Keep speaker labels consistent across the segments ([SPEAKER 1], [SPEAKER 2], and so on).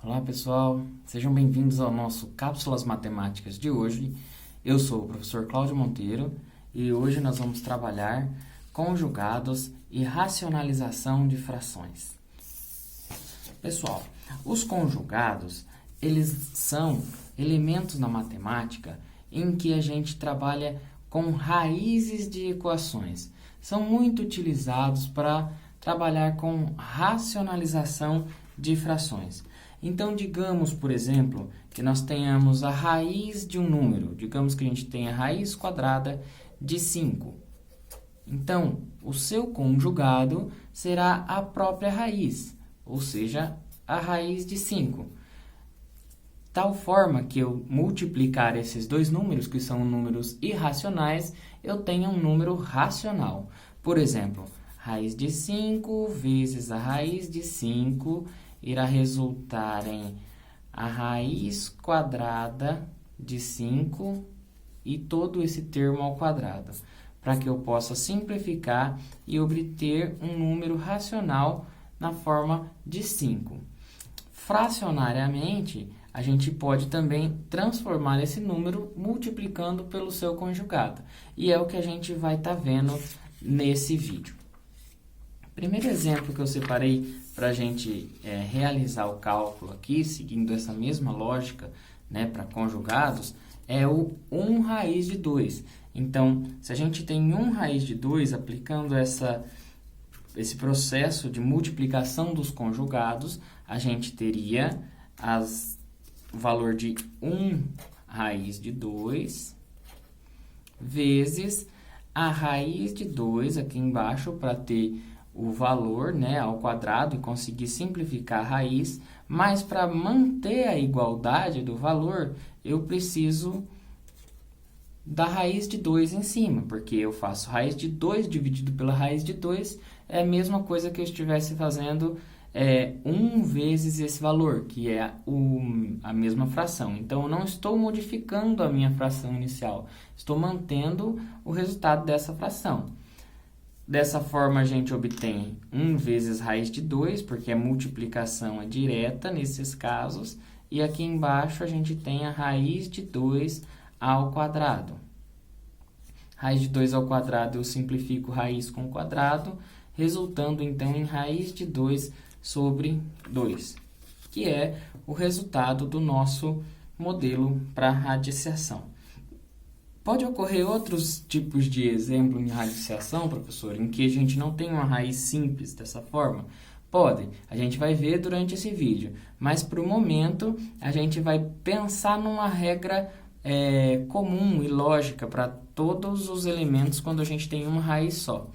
[SPEAKER 1] Olá pessoal, sejam bem-vindos ao nosso Cápsulas Matemáticas de hoje. Eu sou o professor Cláudio Monteiro e hoje nós vamos trabalhar conjugados e racionalização de frações. Pessoal, os conjugados, eles são elementos na matemática em que a gente trabalha com raízes de equações. São muito utilizados para trabalhar com racionalização de frações. Então, digamos, por exemplo, que nós tenhamos a raiz de um número. Digamos que a gente tenha a raiz quadrada de 5. Então, o seu conjugado será a própria raiz, ou seja, a raiz de 5. Tal forma que eu multiplicar esses dois números, que são números irracionais, eu tenho um número racional. Por exemplo, raiz de 5 vezes a raiz de 5 irá resultar em a raiz quadrada de 5 e todo esse termo ao quadrado, para que eu possa simplificar e obter um número racional na forma de 5. Fracionariamente, a gente pode também transformar esse número multiplicando pelo seu conjugado, e é o que a gente vai estar vendo nesse vídeo. Primeiro exemplo que eu separei para a gente realizar o cálculo aqui, seguindo essa mesma lógica, né, para conjugados, é o 1 raiz de 2. Então, se a gente tem 1 raiz de 2, aplicando esse processo de multiplicação dos conjugados, a gente teria o valor de 1 raiz de 2 vezes a raiz de 2 aqui embaixo, para ter o valor, né, ao quadrado e conseguir simplificar a raiz, mas para manter a igualdade do valor, eu preciso da raiz de 2 em cima, porque eu faço raiz de 2 dividido pela raiz de 2, é a mesma coisa que eu estivesse fazendo 1 vezes esse valor, que é a mesma fração. Então, eu não estou modificando a minha fração inicial, estou mantendo o resultado dessa fração. Dessa forma, a gente obtém 1 vezes raiz de 2, porque a multiplicação é direta nesses casos. E aqui embaixo, a gente tem a raiz de 2 ao quadrado. Raiz de 2 ao quadrado, eu simplifico raiz com quadrado, resultando, então, em raiz de 2 sobre 2, que é o resultado do nosso modelo para radiciação. Pode ocorrer outros tipos de exemplo em radiciação, professor, em que a gente não tem uma raiz simples dessa forma? Pode, a gente vai ver durante esse vídeo, mas para o momento a gente vai pensar numa regra comum e lógica para todos os elementos quando a gente tem uma raiz só.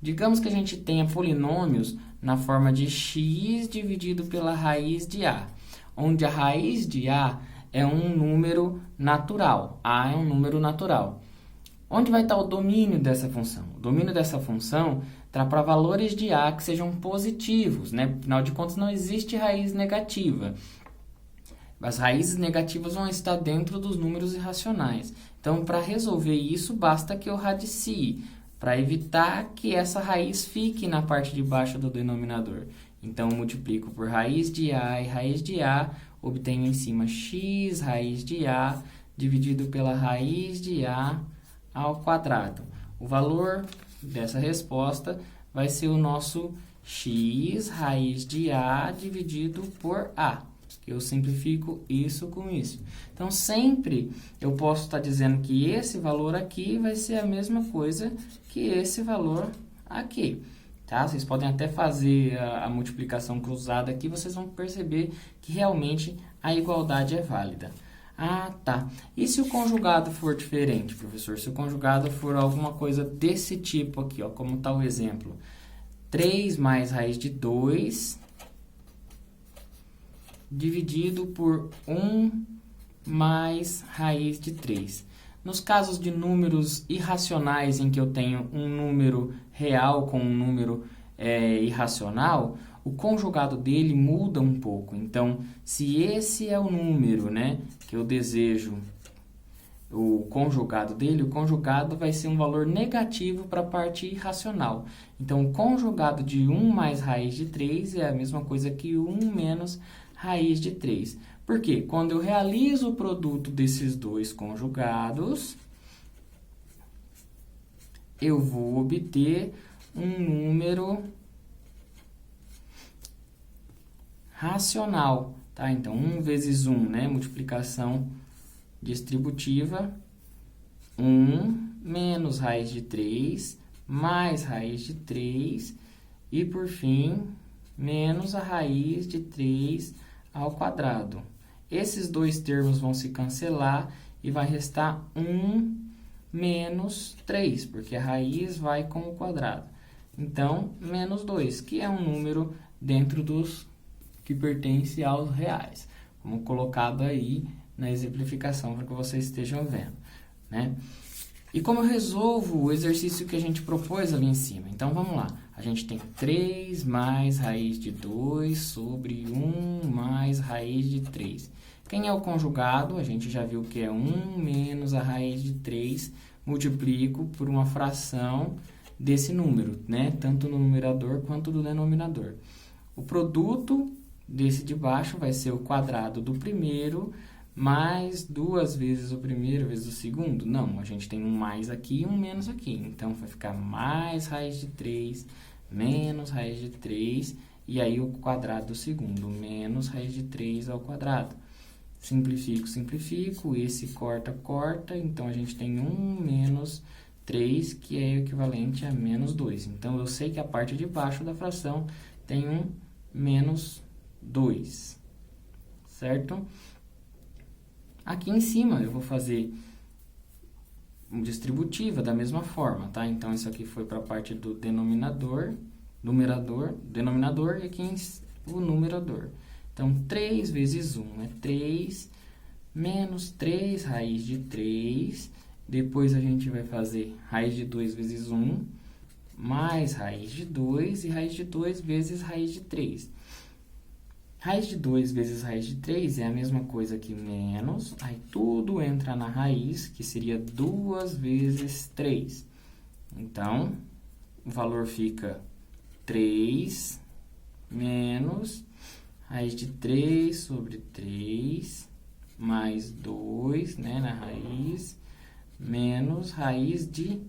[SPEAKER 1] Digamos que a gente tenha polinômios na forma de x dividido pela raiz de a, onde a raiz de a é um número natural. A é um número natural. Onde vai estar o domínio dessa função? O domínio dessa função está para valores de a que sejam positivos, né? Afinal de contas, não existe raiz negativa. As raízes negativas vão estar dentro dos números irracionais. Então, para resolver isso, basta que eu radicie, para evitar que essa raiz fique na parte de baixo do denominador. Então, eu multiplico por raiz de a e raiz de a, obtenho em cima x raiz de a dividido pela raiz de a ao quadrado. O valor dessa resposta vai ser o nosso x raiz de a dividido por a. Eu simplifico isso com isso. Então, sempre eu posso estar dizendo que esse valor aqui vai ser a mesma coisa que esse valor aqui. Tá? Vocês podem até fazer a multiplicação cruzada aqui, vocês vão perceber que realmente a igualdade é válida. Ah, tá. E se o conjugado for diferente, professor? Se o conjugado for alguma coisa desse tipo aqui, ó, como está o exemplo. 3 mais raiz de 2 dividido por 1 mais raiz de 3. Nos casos de números irracionais em que eu tenho um número real com um número irracional, o conjugado dele muda um pouco. Então, se esse é o número, né, que eu desejo o conjugado dele, o conjugado vai ser um valor negativo para a parte irracional. Então, o conjugado de 1 mais raiz de 3 é a mesma coisa que 1 menos raiz de 3. Porque quando eu realizo o produto desses dois conjugados, eu vou obter um número racional, tá? Então, 1 vezes 1, né? Multiplicação distributiva, 1 menos raiz de 3, mais raiz de 3, e, por fim, menos a raiz de 3 ao quadrado. Esses dois termos vão se cancelar e vai restar 1 menos 3, porque a raiz vai com o quadrado. Então, menos 2, que é um número dentro dos que pertence aos reais, como colocado aí na exemplificação para que vocês estejam vendo, né? E como eu resolvo o exercício que a gente propôs ali em cima? Então, vamos lá. A gente tem 3 mais raiz de 2 sobre 1 mais raiz de 3. Quem é o conjugado? A gente já viu que é 1 menos a raiz de 3, multiplico por uma fração desse número, né? Tanto no numerador quanto no denominador. O produto desse de baixo vai ser o quadrado do primeiro, mais 2 vezes o primeiro vezes o segundo. Não, a gente tem um mais aqui e um menos aqui. Então, vai ficar mais raiz de 3, menos raiz de 3, e aí o quadrado do segundo, menos raiz de 3 ao quadrado. Simplifico, simplifico, esse corta, corta, então a gente tem 1 menos 3, que é equivalente a menos 2. Então, eu sei que a parte de baixo da fração tem 1 menos 2, certo? Aqui em cima eu vou fazer distributiva da mesma forma, tá? Então, isso aqui foi para a parte do denominador, denominador, e aqui o numerador. Então, 3 vezes 1 é 3, menos 3 raiz de 3, depois a gente vai fazer raiz de 2 vezes 1, mais raiz de 2, e raiz de 2 vezes raiz de 3. Raiz de 2 vezes raiz de 3 é a mesma coisa que menos, aí tudo entra na raiz, que seria 2 vezes 3. Então, o valor fica 3 menos raiz de 3 sobre 3, mais 2, né, na raiz, menos raiz de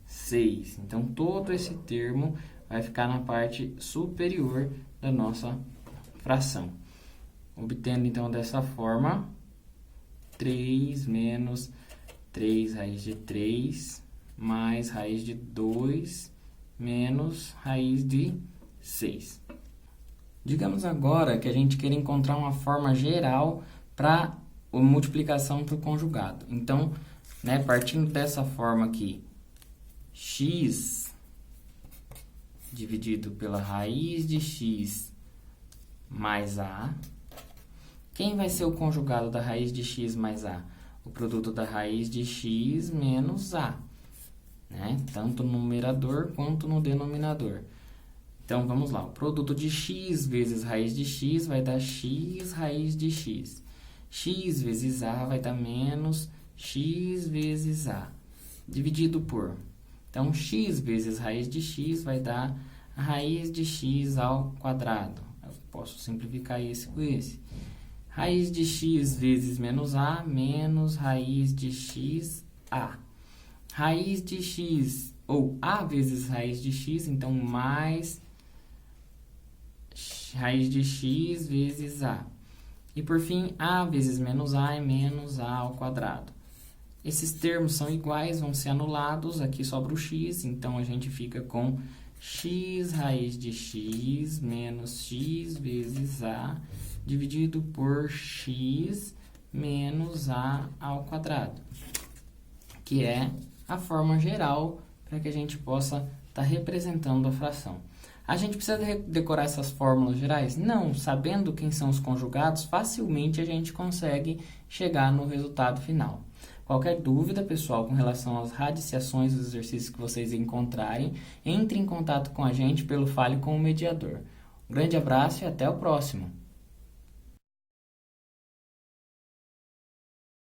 [SPEAKER 1] 6. Então, todo esse termo vai ficar na parte superior da nossa fração. Obtendo, então, dessa forma, 3 menos 3 raiz de 3, mais raiz de 2, menos raiz de 6. Digamos agora que a gente quer encontrar uma forma geral para a multiplicação por conjugado. Então, né, partindo dessa forma aqui, x dividido pela raiz de x mais a. Quem vai ser o conjugado da raiz de x mais a? O produto da raiz de x menos a, né? Tanto no numerador quanto no denominador. Então, vamos lá. O produto de x vezes raiz de x vai dar x raiz de x. X vezes a vai dar menos x vezes a, dividido por. Então, x vezes raiz de x vai dar a raiz de x ao quadrado. Eu posso simplificar esse com esse. Raiz de x vezes menos a, menos raiz de x a. Raiz de x, ou a vezes raiz de x, então mais raiz de x vezes a. E por fim, a vezes menos a é menos a ao quadrado. Esses termos são iguais, vão ser anulados, aqui sobra o x, então a gente fica com x raiz de x menos x vezes a, dividido por x menos a ao quadrado, que é a forma geral para que a gente possa estar representando a fração. A gente precisa decorar essas fórmulas gerais? Não, sabendo quem são os conjugados, facilmente a gente consegue chegar no resultado final. Qualquer dúvida, pessoal, com relação às radiciações dos exercícios que vocês encontrarem, entre em contato com a gente pelo Fale com o Mediador. Um grande abraço e até o próximo!